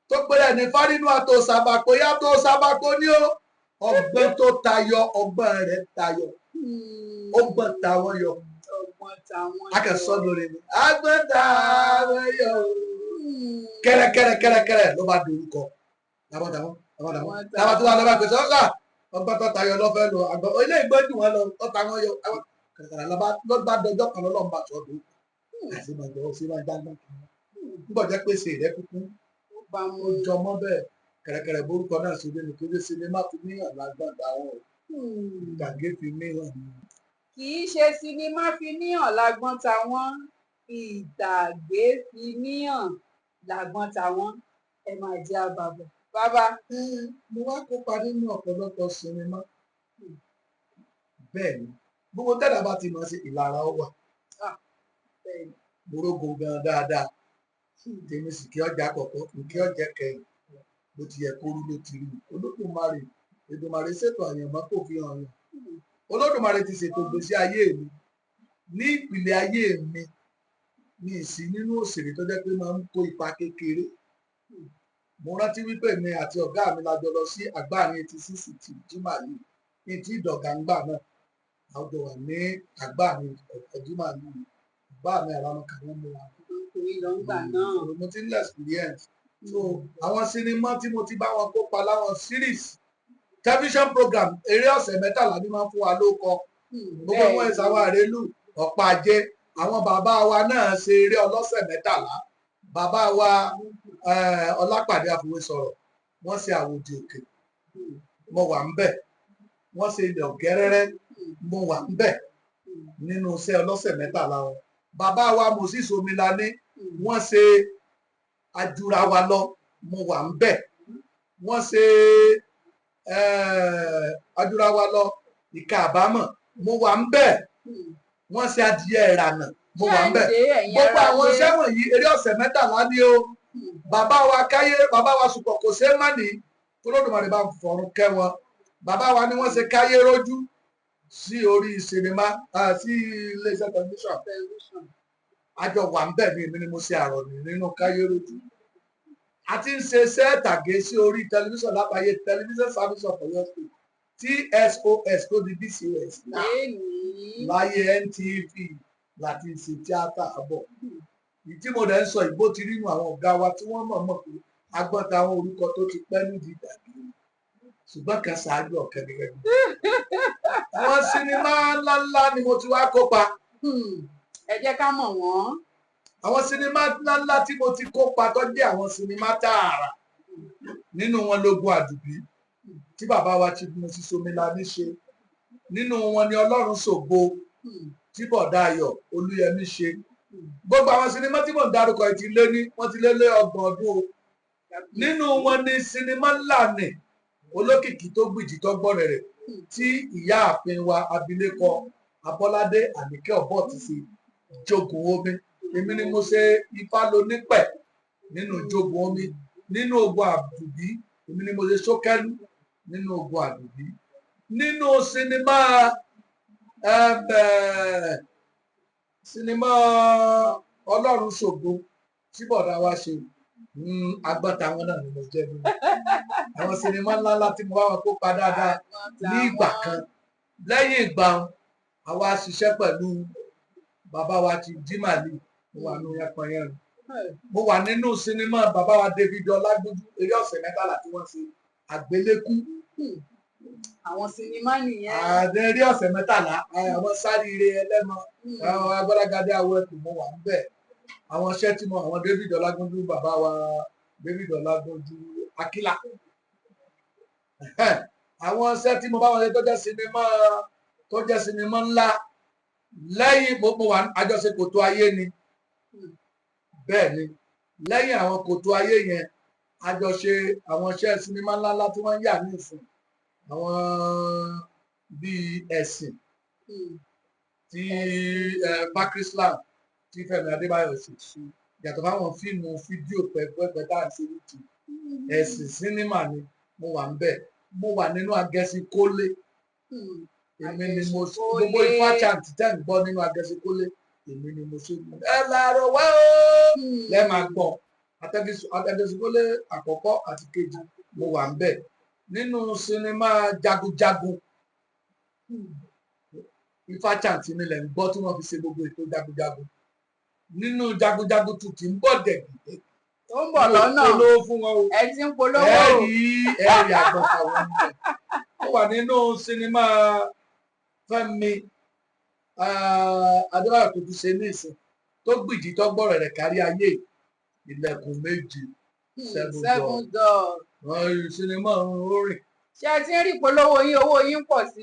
tó péré ní Fárímù Àtòsàbàpò yàtọ̀ Sàbàpò ní o ọgbọ́n tó tayọ ọgbọ́n rẹ̀ tayọ ọgbọ́n táwọn yọ akẹ́sọ́ lórí mi ọgbọ́n táwọn yọ kẹ́rẹ́kẹ́rẹ́ ló bá dorúkọ tábàtàwọn tó wà lọ́wọ́ àpèsè ọ̀gá ọgbọ́n tó tayọ lọ́fẹ́ lọ àgbọ̀ ilé ìgbọ́jú wọn lọ ọ̀tá wọn yọ kẹ̀kẹ́rẹ́ ló bá dọjọ́ kan lọ́wọ́ bá sọ́dọ̀ àti ìbàjẹ́ ọ̀sẹ̀ máa jágbá kan nígbà jẹ́ pèsè rẹ̀ kúkú ó jọmọ́ bẹ́ẹ̀ kẹ̀rẹ̀kẹ̀rẹ̀ borúkọ náà ṣe lẹ́nu kí sinimá fi níyàn lágbàdá wọn ìtàgé fi níyàn ni. kì í ṣe sinimá fi níyàn lágbọ́n tàwọn ìtàgé fi níyàn lágbọ́n tàwọn ẹ máa jẹ́ àbàbọ̀ bàbá. mo wá kópa nínú ọ̀pọ̀lọpọ̀ sinimá bẹ́ẹ̀ ni gbogbo tẹ́lẹ̀ bá ti mọ̀ sí ìlara ó wà morógo gan dáadáa tèmi sì kí ọjà kọ̀ọ̀kan kí ọjà kẹyìn bó ti yẹ kó rí ló ti rí Olódùmarè Èdùmàrè ṣètò àyànmọ́ kò fi hàn yàn Olódùmarè ti ṣètò ìgbésí ayé mi ní ìpìlẹ̀ ayé mi ní ìsí nínú òṣèré tó jẹ́ pé máa ń kó ipa kékeré mo rántí wípé mi àti ọ̀gá mi la jọ lọ sí Àgbáàrin 86 ti jimá yìí ní tí ìdọ̀gà ń gbà náà a jọ wà ní Àgbáàrin jimá yìí bá mi àràmọ kàwọn mú wa nítorí lọ ń gbà náà mo ti ń lẹ experience so àwọn sinimá tí mo ti bá wọn kópa láwọn series television program eré ọ̀sẹ̀ mẹ́tàlá ni máa ń fún wa lóko gbogbo wọn ìsàwọn àrélù ọ̀pá ajé àwọn bàbá wa náà ṣe eré ọlọ́sẹ̀ mẹ́tàlá bàbá wa Ọlápàdé Àfìwésọ̀rọ̀ wọ́n ṣe Àwòdì Òkè mo wà ń bẹ̀ wọ́n ṣe Ilẹ̀ Ọ̀gẹ́rẹ́rẹ́ mo wà ń bẹ̀ nínú iṣẹ́ ọlọ́sẹ̀ mẹ́tàlá wọn bàbá wa Moses Omilani wọ́n ṣe Ajura wa lọ mo wà ń bẹ̀ wọ́n ṣe Ajura wa lọ Ìka Àbámọ̀ mo wà ń bẹ̀ wọ́n ṣe Adìyẹ Ìrànà mo wà ń bẹ̀ gbogbo àwọn iṣẹ́ wọ̀nyí eré ọ̀sẹ̀ mẹ́tàlá ni o bàbá wa Káyé bàbá wa Sùpọ̀ kò ṣe é má ní Olódùmarè bá fọ̀run kẹ́ wọn bàbá wa ni wọ́n ṣe Káyé Rójú sí orí sinimá sí iléeṣẹ́ tẹlifíṣàn àjọ wà ń bẹ̀ ní èmi ni mo ṣe àròyìn nínú Káyé Rójú a ti ń ṣe iṣẹ́ ìtàgé sí orí tẹlifíṣàn lábàáyé television service of Ọ̀yọ́ State TSOS tó di BCOS náà láyé NTV láti ṣe tíátà àbọ̀ ìtí mo dẹ̀ ń sọ ìbò ti rínú àwọn ọ̀gá wa tí wọ́n mọ̀ pé agbọ́ta àwọn orúkọ tó ti pẹ́ nídìí ìdàgbé ṣùgbọ́n kan ṣáájú ọ̀kẹ́ gẹ́gẹ́ bí. àwọn sinimá ńláńlá ni mo ti wá kópa. ẹ jẹ́ ká mọ̀ wọ́n. àwọn sinimá ńláńlá tí mo ti kópa tó jẹ́ àwọn sinimá tààrà nínú wọn Lógún Àdùbí tí bàbá wa Chief Moses Omilani ṣe nínú wọn ni Ọlọ́run ṣògo tí Bọ̀dá Ayọ̀ Olúyẹmí ṣe gbogbo àwọn sinimá tí mò ń dárúkọ wọ́n ti lé 30 ọdún o nínú wọn ni sinimá ńlá ni olókìkí tó gbìjì tó gbọ́rẹ̀ rẹ̀ tí ìyáàfin wa abilékọ Abọ́ládé Àníkẹ́ Ọ̀bọ ti ṣe Jogun Omi èmi ni mo ṣe Ifálónípẹ̀ nínú Jogun Omi nínú Ogun Àdùbí èmi ni mo ṣe Ṣókẹ́lú nínú Ogun Àdùbí nínú sinimá Ọlọ́run ṣògo tí bọ̀dá wa ṣe agbọ́ta wọn náà ni mo jẹ́ nínú àwọn sinimá ńláńlá tí mo bá wọn kópa dáadáa ní ìgbà kan lẹ́yìn ìgbà àwa ṣiṣẹ́ pẹ̀lú bàbá wa ti Dímàlì mo wà nínú Yánpọnyánrin mo wà nínú sinimá bàbá wa David Ọlágbójú eré ọ̀sẹ̀ mẹ́tàlá tí wọ́n ṣe Àgbélékú àwọn sinimá nìyẹn. eré ọ̀sẹ̀ mẹ́tàlá àwọn Sáríire Ẹlẹ́mọ àwọn Agbọ́lágadé Awẹ́kù mo wà níbẹ̀ àwọn iṣẹ́ tí mo àwọn David Ọlágbójú bàbá wa David Ọlágbójú Akílà àwọn iṣẹ́ tí mo bá wọn ṣe tó jẹ́ sinimá ńlá lẹ́yìn mo wà àjọṣe Kòtò Ayé ni bẹ́ẹ̀ ni lẹ́yìn àwọn Kòtò Ayé yẹn àjọṣe àwọn iṣẹ́ sinimá ńláńlá tí wọ́n ń yà ní ìsìn àwọn bíi Ẹ̀sìn tí Pakistan tí Fẹ́mi Adébáyọ̀ ṣe yàtọ̀ fáwọn fíìmù fídíò pẹ́pẹ́pẹ́ tá à ń ṣe nìtì Ẹ̀sìn sinimá ni mo wà ń bẹ̀ mo wà nínú Agẹṣinkólé èmi ni mo gbogbo Ifá chant tẹ́ ń gbọ́ nínú Agẹṣinkólé èmi ni mo ṣe ẹ láàárọ̀ wá ó lẹ́ máa gbọ́ Agẹṣinkólé àkọ́kọ́ àti kejì mo wà ń bẹ̀ nínú sinimá Jagunjagun Ifá chant mi lẹ̀ ń gbọ́ tí wọ́n fi ṣe gbogbo ètò Jagunjagun nínú Jagunjagun tún ti ń bọ̀ dẹ̀gìdẹ̀ ó ń bọ̀ lọ́nà polówó fún wọn o ẹ ti ń polówó ẹ̀rí àgbọ̀ta wọn níbẹ̀ ó wà nínú sinimá Fẹ́mi Adébáyọ̀ tó ti ṣe ní ìsìn tó gbìjì tó gbọ́rọ̀ rẹ̀ kárí ayé Ilẹ̀kùn Méje 7 Doors sinimá orin. ṣé ẹ ti ń rí polówó yín owó yín pọ̀ sí.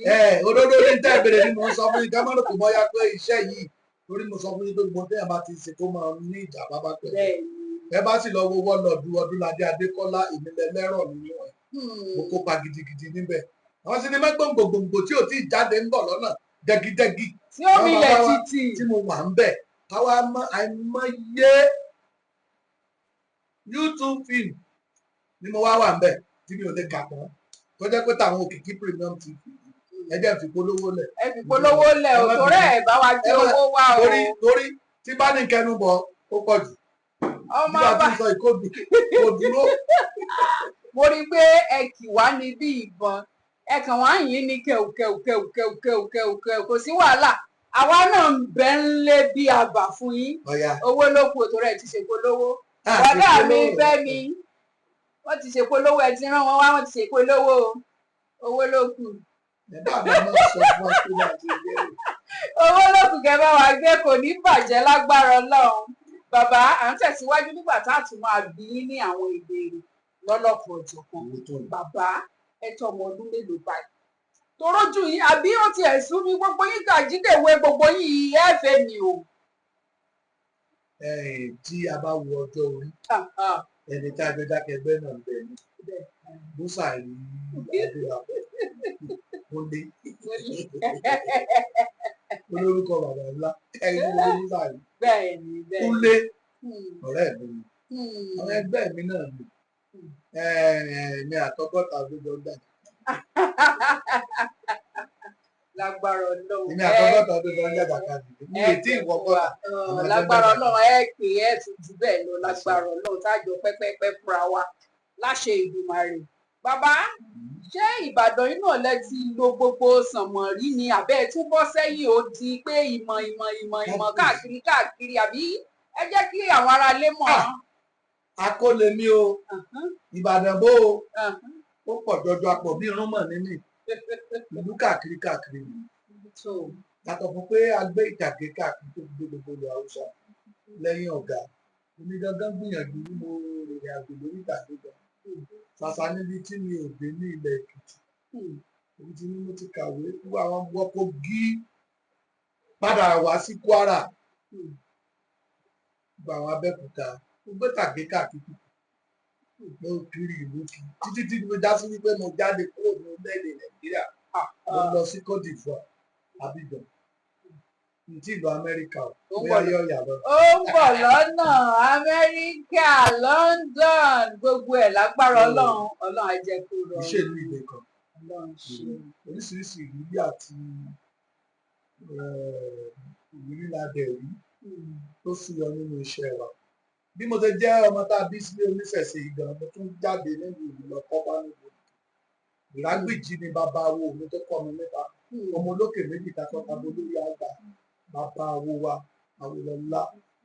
òdodo ní tẹ́ẹ̀bẹ̀rẹ̀ ni mo sọ fún yín kámọ́nù kò bọ́yá pé iṣẹ́ yìí torí mo sọ fún yín pé gbogbo téèyàn bá ti ṣe tó máa ní ìjà bábá pẹ̀lú ẹ bá sì lọ wo wọ́lọ̀dù Ọdúnládé Adékọ́lá ìmìlẹ̀lẹ́rọ̀ nínú ẹ̀ mo kópa gidigidi níbẹ̀ àwọn sinimá gbòǹgbòǹgbò tí ò tí ì jáde ń bọ̀ lọ́nà dẹ́gídẹ́gí tí ó milẹ̀ títì tí mo wà ń bẹ̀ káwá àìmọye YouTube film ni mo wá wà ń bẹ̀ tí mi ò lè kà tán tó jẹ́ pé táwọn Òkìkí Premium TV ẹ jẹ́ fi polówó lẹ̀. ẹ fi polówó lẹ̀ o torí ẹ̀ bá wa gbé owó wá o. torí tí bá ní kẹnu bọ̀ ó pọ̀ jù ọmọ nígbà bá tí sọ ìkóbi kò dúró. mo rí i pé ẹ kì wá ní bí ìbọn ẹ kàn wá yín ní kẹ̀kẹ̀kẹ̀kẹ̀kẹ̀kẹ̀kẹ̀ kò sí wàhálà àwa náà ń bẹ ń lé bí àbà fún yín owó ló kù torí ẹ ti ṣe polówó bọ́dà mi Fẹ́mi wọ́n ti ṣèpolówó ẹ ti rán wọn wá wọ́n ti ṣèpolówó owó ló kù. ẹ̀dá mi máa sọ fún ọ pé máa ti gbé rè. owó ló kù kẹ́ bá wa gbé kò ní bàjẹ́ lágbára Ọlọ́run. Bàbá à ń tẹ̀síwájú nígbà tá a tún máa bí yín ní àwọn ìbéèrè lọ́lọ́kan ọ̀jọ̀kan. Bàbá ẹ tó ọmọ ọdún mélòó báyìí? Torójú yín àbí ó ti ẹ̀sùn mi gbogbo yín Kàjídéwé gbogbo yín ẹ̀fẹ̀ mi o. Tí a bá wo ọjọ́ orí ẹni tá a gbé dákẹ́gbẹ́ náà bẹ̀ ní Búsàrí Adélabọ̀ Kúnlé olórúkọ bàbá ńlá ẹni ló ń Búsàrí Kúnlé ọ̀rẹ́ mi ni àwọn ẹgbẹ́ mi náà ni mi àtọgọ́ta gbogbo gbà. Lágbára Ọlọ́run èmi àtọgọ́ta gbogbo gbà kàdé mi ò tí ì wọ́pọ̀. Lágbára Ọlọ́run ẹ pè é tún jù bẹ́ẹ̀ lọ lágbára Ọlọ́run tájọ pẹ́pẹ́pẹ́ fúnra wa láṣẹ Èdùmàrè. Bàbá ṣé Ìbàdàn yìí náà lẹ ti lo gbogbo sànmọ̀rí ni àbẹ́ tún bọ́ sẹ́yìn ó di pé ìmọ̀ káàkiri àbí ẹ jẹ́ kí àwọn aráalé mọ̀. Akólé mi o Ìbàdàn bó o ó pọ̀ jọjọ apọ̀ bí irun mọ̀ nínú ìlú káàkiri mi yàtọ̀ fún pé a gbé ìtàgé káàkiri tó gbé gbogbo ilẹ̀ Haúsá lẹ́yìn ọ̀gá omi gangan gbìyànjú ní mo rìnrìn àjò lórí ìtàgé gan ṣàṣà níbi tí mi ò dé ní ilẹ̀ Èkìtì ibi tí mo ti kàwé fún àwọn wọ́pọ̀ gí padà wá sí Kwara gba àwọn Abẹ́òkúta mo gbé ìtàgé káàkiri mo kiri ìlú títí tí mo já sí wípé mo jáde kúrò ní orílẹ̀-èdè Nàìjíríà mo lọ sí Côte d'Ivoire Abidjan ní ti ìlú Amẹ́ríkà bóyá yóò yà lọ. Ó ń bọ̀ lọ́nà Amẹ́ríkà London gbogbo ẹ̀ lágbára Ọlọ́run á jẹ́ kó rọrùn. ìṣèlú ìgbè kan oríṣiríṣi ìrírí àti ìrírí ládẹ̀ rí tó súyọ nínú iṣẹ́ wa. Bí mo ṣe jẹ́ ọmọ tá a bí sílé oníṣẹ̀ṣe ìgbà mo tún jáde nínú ìlú lọ kọ́ bá níbo Ìrágbìjí ni bàbá wo mi tó kọ́ mi nípa ọmọ olókè méjì takọ́ta bolórí àgbà bàbá wo wa Àwòlọ́lá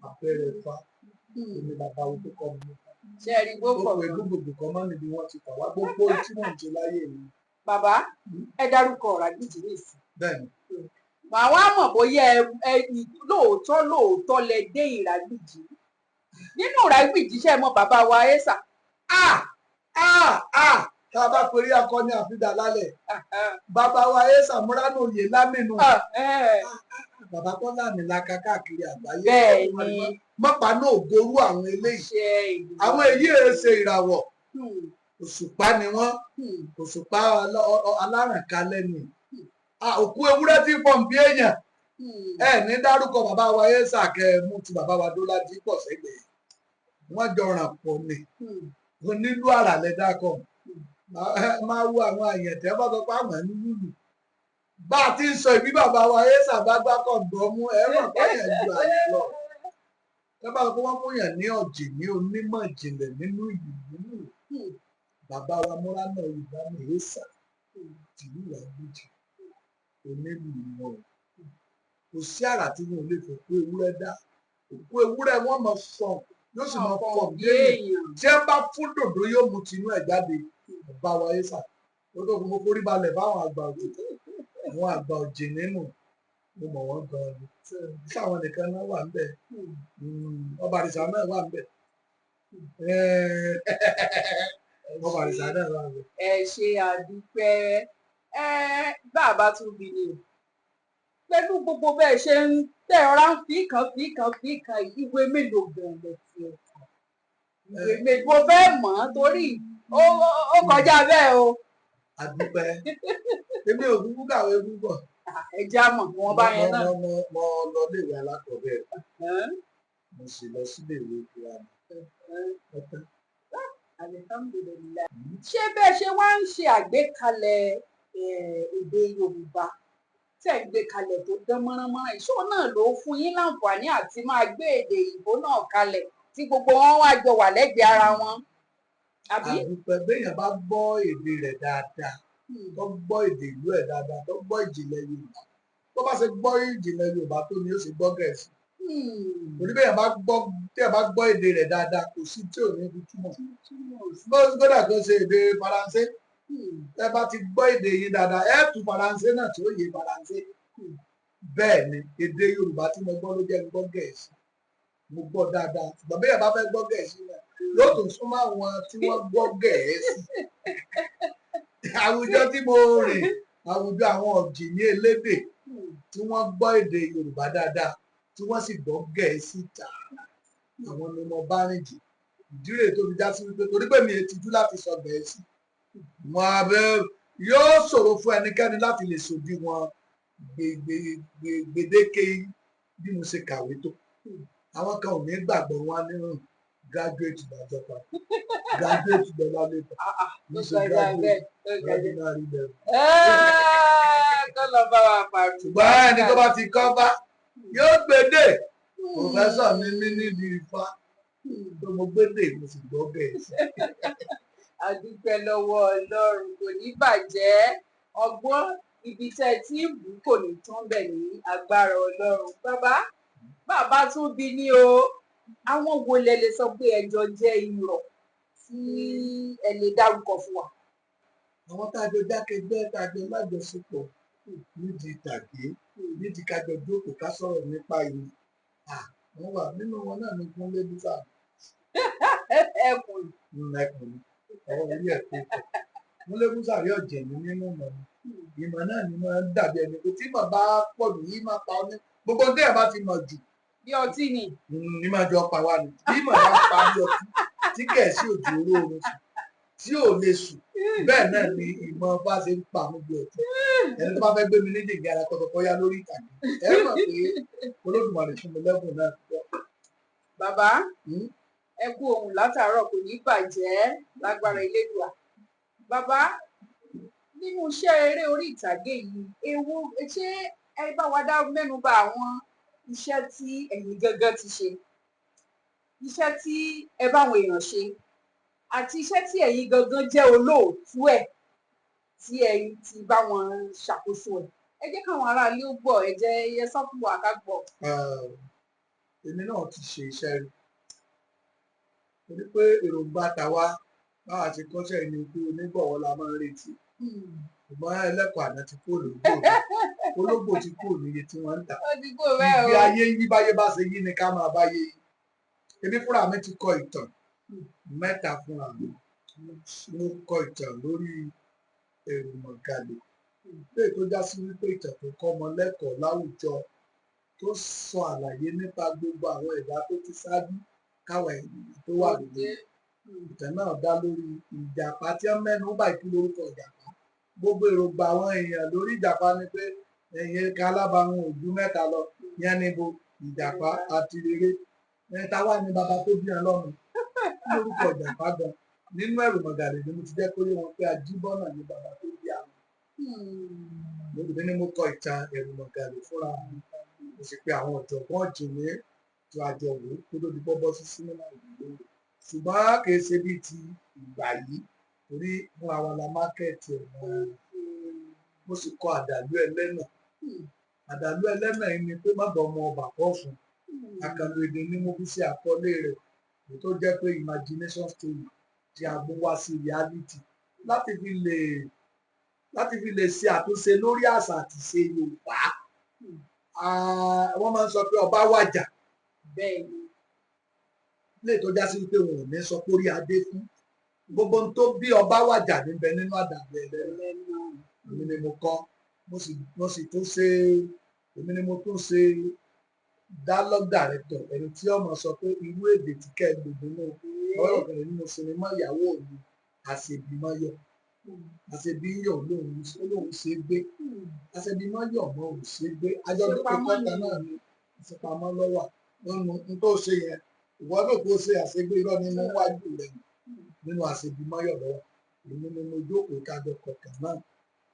Abẹ́rẹ́ Fá omi bàbá wo tó kọ́ mi nípa. Ṣé ẹ rí gbogbo gbogbo kan mọ́ níbi wọ́n ti kà wá gbogbo tí wọ́n ń ṣe láyé mi. Bàbá ẹ dárúkọ Ìrágbìjí nìsí. Bẹ́ẹ̀ni. Màá wá mọ̀ bóyá ẹ lóòótọ́ lẹ dé Ìrágbìjí. Nínú Ìrágbìjí ṣe mọ bàbá wa Ẹ́sà. Tá a bá perí akọni àfidà lálẹ́ bàbá wa Ẹ́sà Múránù Oyè Lámìnú bàbá tó láàmìlaka káàkiri àgbáyé. Bẹ́ẹ̀ni mọ́pá náà gorú àwọn eléyìí àwọn èyí ṣe ìràwọ̀ òṣùpá ni wọ́n òṣùpá alárànkalẹ̀ ni òkú ewúrẹ́ tí fọ̀n bí èèyàn ẹ ní dárúkọ bàbá wa Ẹ́sà kẹmú ti bàbá wa Dọ́ládì pọ̀ sẹ́gbẹ̀ẹ́ wọ́n jọ ràn pọ̀ ni onílù àrà lẹ́dàkọ̀ máa wo àwọn àyẹ̀tẹ́ bá sọ pé àwọn ń lùlù bá a ti ń sọ ìbí bàbá wa Ẹ́sà bá gbá kọ̀ǹdọ̀ mú ẹ̀rọ pààyàn ju àyè lọ ẹ bá sọ pé wọ́n mú yàn ní ọ̀jì ní onímọ̀ ìjìnlẹ̀ nínú ìlú bàbá wa Múránù Oyè Lámìnú Ẹ́sà tìlú Ìrágbìjí onílù wọn kò sí àrà tí wọn ò lè fòkú ewúrẹ́ dá òkú ewúrẹ́ wọn mọ sọ yóò sì mọ fọ bí èèyàn tí ẹ bá fún dòdò yóò mú tinú ẹ̀ jáde bàbá wa Ẹ́sà ó tó fún mo forí balẹ̀ fáwọn àgbà òjò àwọn àgbà òjì nínú mo mọ̀ wọ́n gan ni sáwọn nìkan náà wà níbẹ̀ ọba àrìsà náà wà níbẹ̀ ọba àrìsà náà wà níbẹ̀. Ẹ ṣe àdúpẹ́ bàbá tún bí ni pẹ̀lú gbogbo bẹ́ẹ̀ ṣe ń tẹ̀ ọ́rá ń fi kan ìwé mélòó gan-an lẹ ti ẹ̀ kà ìwé mélòó mo fẹ́ mọ̀ ọ́n torí ó kọjá bẹ́ẹ̀ o. Àdúpẹ́ èmi ò kúkú kàwé púpọ̀. Ẹ já mọ̀ wọn bá yẹn náà. mo lọ léèwé alákọ̀ọ́bẹ̀rẹ̀ mo sì lọ sílé ìwé girama. Alhamdulillah. Ṣé bẹ́ẹ̀ ṣe wá ń ṣe àgbékalẹ̀ èdè Yorùbá tẹ̀ ń gbé kalẹ̀ tó dán mọ́ránmọ́rán ìṣó náà ló fún yín láǹfààní àti máa gbé èdè ìbò náà kalẹ̀ tí gbogbo wọn wá jọ wà lẹ́gbẹ̀ẹ́ ara wọn. Àdúpẹ́ béèyàn bá gbọ́ èdè rẹ̀ dáadáa tó gbọ́ èdè ìlú ẹ̀ dáadáa tó gbọ́ ìjìnlẹ̀ Yorùbá tó bá ṣe gbọ́ ìjìnlẹ̀ Yorùbá tó ni ó sì gbọ́ Gẹ̀ẹ́sì torí bẹ́ẹ̀ tí ẹ bá gbọ́ èdè rẹ̀ dáadáa kò sí tí ò ní fi túmọ̀ gbọ́dọ̀ tó ṣe èdè Faransé ẹ bá ti gbọ́ èdè yìí dáadáa ẹ tú Faransé náà tí ó yé Faransé bẹ́ẹ̀ ni èdè Yorùbá tí mo gbọ́ ló jẹ́ gbọ́ Gẹ̀ẹ́sì mo gbọ́ dáadáa ṣùgbọ́n bí ẹ bá fẹ́ gbọ́ Gẹ̀ẹ́sì náà yóò tún súnmọ́ àwọn tí wọ́n gbọ́ Gẹ̀ẹ́sì àwùjọ tí mo rìn àwùjọ àwọn ọ̀jìnì elédè tí wọ́n gbọ́ èdè Yorùbá dáadáa tí wọ́n sì gbọ́ Gẹ̀ẹ́sì tààrà àwọn ni mo bá rìn jù ìdí rèé tó fi já sí wípé torí pé mi ò tijú láti sọ Gẹ̀ẹ́sì wọn abẹ yóò ṣòro fún ẹnikẹ́ni láti lè ṣòdì wọn gbèdéke bí mo ṣe kàwé tó àwọn kan ò ní gbàgbọ́ wọn nínú graduate ìdájọba graduate ìjọba lẹ́tọ̀ ní ṣe graduate ordinary level. Kọ́ lọ bá wa pàrọ̀. ṣùgbọ́n ẹni tó bá ti kọ́ bá yóò gbèdè professor mi ní nídìí Ifá tó mo gbèdè mo sì gbọ́ Gẹ̀ẹ́sì. A dúpẹ́ lọ́wọ́ Ọlọ́run kò ní bàjẹ́ ọgbọ́n ibi tẹ́ ẹ tí ń bù kò ní tán bẹ̀ ní agbára Ọlọ́run. Bàbá tún bí ní o àwọn wo lẹ lè sọ pé ẹjọ́ jẹ́ irọ́ tí ẹ lè dárúkọ fún wa. àwọn tájọ jákèjẹ́ tájọ lájọṣepọ̀ nídìí tàgé nídìí kájọ jókòó ká sọ̀rọ̀ nípa ìlú wọ́n wà nínú wọn náà ní Kúnlé Búsà ẹkùn ọwọ́ orí ẹ̀ tó kọ̀ Kúnlé Búsà rí ọ̀jẹ̀ ní nínú ìmọ̀ náà ni wọ́n dàbí ẹni pé tí mọ̀ bá pọ̀ jù yìí máa pa ọ́ ní gbogbo tí ẹ̀ bá ti mọ̀ jù bí ọtí ni. ní máa jọ pa wá ni bí mọ̀ bá pa bí ọtí tí Gẹ̀ẹ́sì òjò olóorun tí ò lè sùn bẹ́ẹ̀ náà ni ìmọ̀ bá ṣe ń pa mú bí ọtí ẹni tó bá fẹ́ gbé mi ní dègé ara kọ́tọ́kọ́ yá lórí ìtàgé ẹ mọ̀ pé Olódùmarè fún mi lẹ́bùn náà. Bàbá ẹ kú ohùn látàárọ̀ kò ní bàjẹ́ lágbára Elédùà. Bàbá nínú iṣẹ́ eré orí ìtàgé yìí ewu ṣé ẹ bá wa dá mẹ́nu bà àwọn iṣẹ́ tí ẹ̀yin gangan ti ṣe iṣẹ́ tí ẹ bá àwọn èèyàn ṣe àti iṣẹ́ tí ẹ̀yin gangan jẹ́ olóòtú ẹ̀ tí ẹ̀yin ti bá wọn ṣàkóso ẹ̀ ẹ jẹ́ káwọn aráalé ó gbọ́ ẹ jẹ́ ẹ sọ fún wa ká gbọ́. èmi náà ti ṣe iṣẹ́ rí torí pé èròǹgbà tàwa báwa ti kọ́ṣẹ́ ni pé onígbọ̀wọ́ la máa ń retí ṣùgbọ́n ẹlẹ́kọ̀ọ́ àná ti kó lóògbò ológbò ti kó níye tí wọ́n ń tà ibi ayé yí báyé bá ṣe yí ni ká máa báyé yí èmi fúnra mi ti kọ ìtàn mẹ́ta fúnra mi mo kọ ìtàn lórí Èrùmọ̀gàlè léè tó já sí wípé ìtàn tó kọ́ ọmọ lẹ́kọ̀ọ́ láwùjọ tó sọ àlàyé nípa gbogbo àwọn ẹ̀dá tó ti ṣáájú káwọn ènìyàn tó wà lórí ìtàn náà dá lórí ìjàpá tí wọ́n mẹ́nu bà kí lórúkọ ìjàpá gbogbo èròǹgbà àwọn èèyàn lórí ìjàpá ni pé ẹ̀yìn ká alábàáhùn ojú mẹ́ta lọ yẹn níbo ìjàpá àti rere ẹ̀ta wà ní baba tó bí Ọlọ́run lórúkọ ìjàpá gan nínú Èrùmọ̀gàlè ni mo ti jẹ́ kó yé wọn pé Ajíbọ́nà ni baba tó bí àwọn lórí ni mo kọ ìtàn Èrùmọ̀gàlè fúnra mi mo sì pe àwọn ọ̀jọ̀gbọ́n jìnnì tó àjọwò tó lórí bọ́bọ́ sí sinimá ìlú ṣùgbọ́n kì í ṣe bíi ti ìgbà yìí torí fún àwọn la mákẹ́ẹ̀tì ẹ̀ mo sì kọ àdàlú ẹlẹ́nà yìí ni pé má bọ̀ ọmọ ọba kọ́ fún àkànlò èdè ní mo fi ṣe àkọlé rẹ̀ èyí tó jẹ́ pé imagination story tí a mú wá sí reality láti fi lè ṣe àtúnṣe lórí àṣà àti ṣe Yorùbá wọ́n máa ń sọ pé ọba wàjà bẹ́ẹ̀ ni lè tó já sí wípé wọn ò ní sọ pé orí adé fún gbogbo ohun tó bí ọba wàjà níbẹ̀ nínú àdàlú ẹlẹ́nu èmi ni mo kọ́ mo sì tún ṣe èmi ni mo tún ṣe dialogue director ẹni tí ọmọ sọ pé irú èdè tí kẹ́ ẹ lò nínú ọ̀rọ̀ ọ̀gbìn nínú sinimá ìyàwó mi àṣebímọ́yọ̀ àṣebíyọ̀ lòun ṣe gbé àṣebímọ́yọ̀ mọ́ òun ṣe gbé àjọ̀dún kọ́kọ́ta náà ni ìfipamọ́ lọ́wọ́ n tó ṣe yẹn ìwọ náà kó ṣe àṣegbé irọ́ nínú wájú rẹ̀ nínú àṣebímọ́yọ̀ lọ́wọ́ èmi ni mo jókòó kájọ kọ̀ọ̀kan náà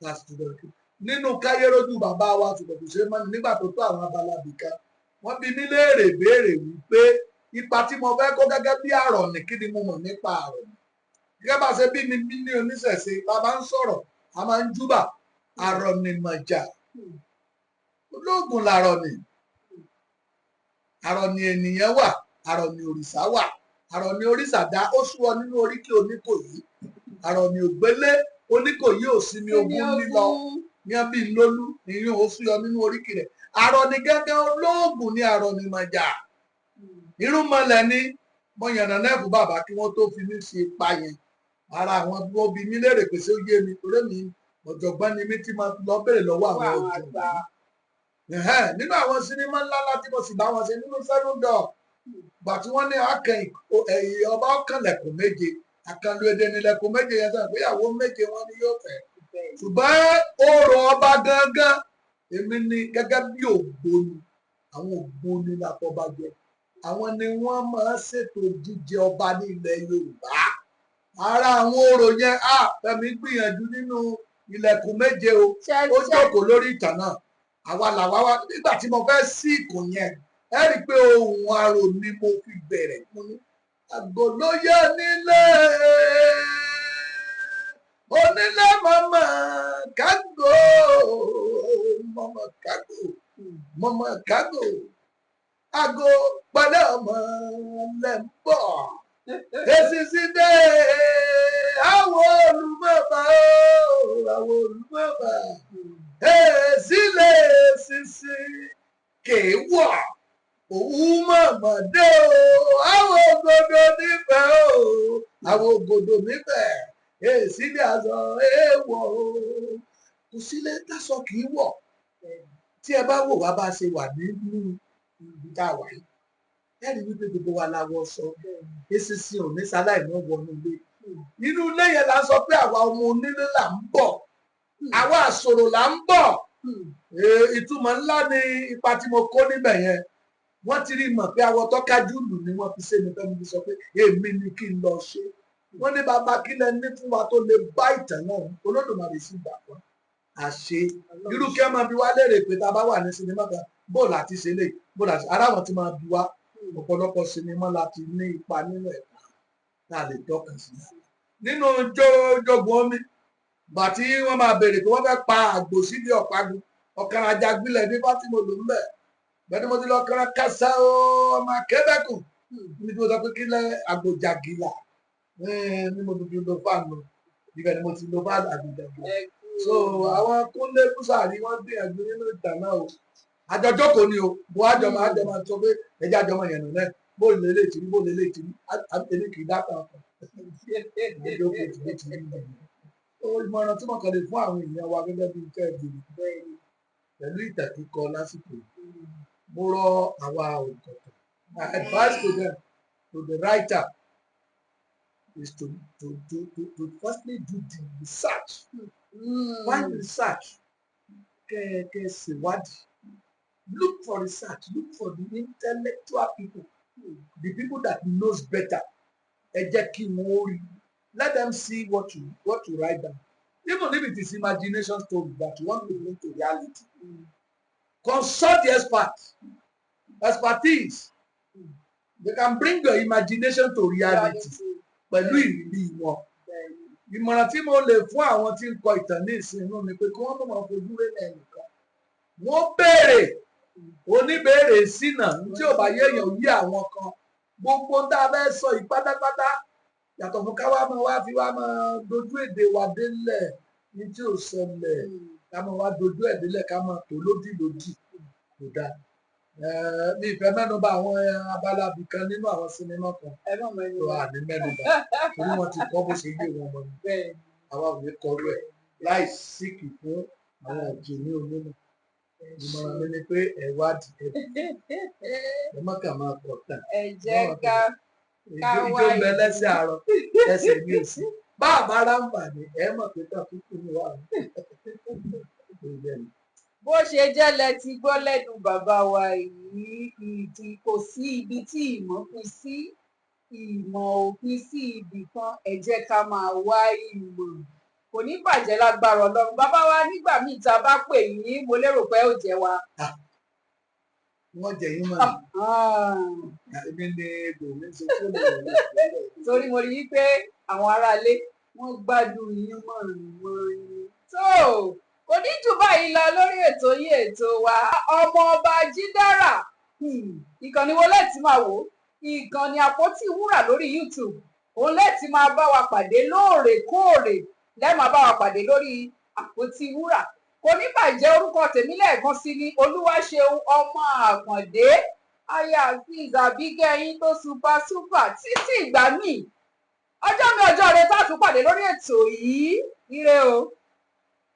láti tó dọ̀kẹ́ nínú káyérójú bàbá wa ṣùgbọ́n kò ṣe é mọ́ni nígbà tó tó àwọn abala bìkan wọ́n bi mí léèrè béèrè wípé ipa tí mo fẹ́ kó gẹ́gẹ́ bí àrọ̀nì kí ni mo mọ̀ nípa àrọ̀nì gẹ́gẹ́ bá ṣe bí mi ní oníṣẹ̀ṣe bàbá ń sọ̀rọ̀ a máa ń júbà àrọ̀nì mọ̀jà olóògùn làrọ̀nì arọ ni ènìyàn wà, arọ ni òrìṣà wà, arọ ni òrìṣà dá ó súwọ nínú oríkì Oníkòyí, arọ ni ògbélé Oníkòyí ò sí ní ogún lílọ ní bí lólú ìyún ó súyọ nínú oríkì rẹ̀. Arọ ni gẹ́gẹ́ olóògùn ní arọ ni mọ̀jà, irúnmọlẹ̀ ni mo yànnà náà fún bàbá kí wọ́n tó fi mí ṣe ipa yẹn. Ara àwọn tí wọ́n bi mí léèrè pé ṣé ó yé mi torí mi ọ̀jọ̀gbọ́n ni mí tí mo lọ béèrè lọ́wọ́ àwọn ọ̀jọ̀gbọ́n. Nínú àwọn sinimá ńláńlá tí mo sì bá wọn ṣe nínú Seven Door gbà tí wọ́n ní ọba ọ̀kànlẹ̀kùn méje àkànlò èdè nílẹ̀kùn méje yẹn sàn péyàwó méje wọn ni yóò fẹ́. Ṣùgbọ́n ọ̀rọ̀ ọba gangan èmi ni gẹ́gẹ́ bí ògbóni, àwọn ògbóni làtọ́bàjẹ́, àwọn ni wọ́n máa ń ṣètò jíjẹ ọba ní ilẹ̀ Yorùbá. Ara àwọn orò yẹn Fẹ́mi gbìyànjú nínú ilẹ̀kùn méje o, ó jókòó lórí ìtàn náà. Àwa làwa wá nígbà tí mo fẹ́ sí ìkùn yẹn ẹ rí i pé ohun arò ni mo fi bẹ̀rẹ̀. Mo ní àgò ló yẹ nílé onílé mọ̀mọ́ kágò mọ̀mọ́ kágò mọ̀mọ́ kágò àgò pẹ̀lẹ́ ọmọ lẹ́ ń bọ̀ èsì sí dé àwọn olùmọ̀ọ́bà àwọn olùmọ̀ọ́bà èsì lè sisi kéwà òun mọ̀mọ́ dé o àwọn ògòdò nífẹ̀ o àwọn ògòdò nífẹ̀ èsì ní aṣọ èèwọ̀ o kò sílé tásọ kì í wọ̀. Tí ẹ bá wò wá bá ṣe wà nínú ibi tá a wà yìí ẹ rí wípé gbogbo wa la wọ sọ èsìsì ò ní sáláì mọ́ wọnú ilé. Inú ilé yẹn la sọ pé àwa ọmọ onílé là ń bọ̀, àwa àṣòro là ń bọ̀. Ìtumọ̀ ńlá ni ipa tí mo kó níbẹ̀ yẹn. Wọ́n ti rí mọ̀ pé àwọn tọ́kájú lù ni wọ́n fi ṣe mi fẹ́ mi sọ pé èmi ni kí n lọ ṣe. Wọ́n ní bàbá kílẹ̀ ní fún wa tó lè bá ìtàn náà Olódùmarè sí ìgbà kan àṣe. Irú kí ẹ máa bi wá léèrè pé tá a bá wà ní sinimá kan bó láti ṣe lè bó láti ara wọn ti máa bi wá ọ̀pọ̀lọpọ̀ sinimá láti ní ipa nínú ẹ̀ka tá a lè tọ́ka sí. Nínú Jogun Omi gbà tí wọ́n máa béèrè pé wọ́n fẹ́ pa àgbò síbi ọ̀págun ọ̀kan Àjàgbilẹ̀ ní Fátìmọ̀ ló ń bẹ̀. Bẹ́ẹ̀ni mo ti lọ kọ́ra kásá ọmọ akẹ́bẹ̀kùn níbi tí mo sọ pé kílẹ̀ àgbò jàgìlà ní mo ti lo fáànù ibẹ̀ ni mo ti lo fáànù àgbèjàgìlà. So àwọn Kúnlé Búsàrí wọ́n gbìyànjú nínú ìtàn náà o. Àjọjọ́ kò ní o bó àjọmọ̀ sọ pé ẹjẹ́ àjọmọ̀ yẹn nù náà bó lè lè tìrí bó lè lè tìrí àtẹlẹ kì í dáta ọkọ̀. Ìmọ̀ràn tí mo kàn lè fún àwọn èèyàn wa gẹ́gẹ́ bí iṣẹ́ ìgbìmọ̀ pẹ̀lú ìtàn kíkọ lásìkò mo rọ àwa òǹkọ̀tàn. My advice to them, to the writer, is to firstly do the research. Find research. Ṣèwádìí. Look for research. Look for the intellectual people, the people that knows better. Ẹ jẹ́ kí wọ́n rí. Let them see what you write down. Even if it is imagination story that you want to bring to reality. Consult the expertise. They can bring your imagination to reality pẹ̀lú ìrírí wọn. Ìmọ̀ràn tí mo lè fún àwọn tí ń kọ ìtàn ní ìsinmi ni pé kí wọ́n mọ̀ máa fojú rẹ̀ lẹ́nìkan. Wọ́n béèrè oníbèrè sínà tí ò bá yéèyàn yí àwọn kan. Gbogbo tá a fẹ́ sọ yìí pátápátá yàtọ̀ fún ká wá máa dojú èdè wa délẹ̀ ní tí ò ṣẹlẹ̀ ká máa wá dojú ẹ̀ délẹ̀ ká máa tó lódì kò dáa. Mi ìfẹ́ mẹ́nuba àwọn abala bìkan nínú àwọn sinimá kan tó wà ní mẹ́nuba torí wọ́n ti kọ́ bó ṣe yé wọn mọ́ ni àwa ò ní kọrú ẹ̀ láì síkì fún àwọn òjò ní onímọ̀. Ìmọ̀ràn mi ni pé ẹ wádìí ẹ má kà máa pọ̀ tán. Ẹ jẹ́ ká ìjó ń bẹ lẹ́sẹ̀ àárọ̀ ẹsẹ̀ mi ò sí bá àbára ń bà ní ẹ mọ̀ pé tán kúkú ní wà ní. Bó ṣe jẹ́ lẹ ti gbọ́ lẹ́nu bàbá wa yìí kò sí ibi tí ìmọ̀ pín sí ìmọ̀ òpin sí ibì kan ẹ jẹ́ ká máa wá ìmọ̀ kò ní bàjẹ́ lágbára Ọlọ́run. Bàbá wa nígbà míì tá a bá pè yín mo lérò pé ó jẹ́ wa. Wọ́n jẹ yín mọ́ ni èmi ni bòmí ṣe tó lè rẹ̀. Torí mo rí i pé àwọn aráalé wọ́n gbádùn yín mọ̀ọ́yìn. tó kò ní jù báyìí lọ lórí ètò yìí ètò wa Ọmọọba Jídára ìkànnì wo lẹ́ẹ̀tì máa wò ìkànnì àpótí wúrà lórí YouTube òun lẹ́ẹ̀tì máa bá wa pàdé lóòrèkóòrè lẹ́ẹ̀máa bá wa pàdé lórí àpótí wúrà kò ní bàjẹ́ orúkọ tèmi lẹ́ẹ̀kan sí ní Olúwaṣeun ọmọ Àkàndé aya Azeez Àbíkẹ́yìn tó super títí ìgbà míì ọjọ́ mi ọjọ́ rẹ tá a tún pàdé lórí ètò yìí ire o.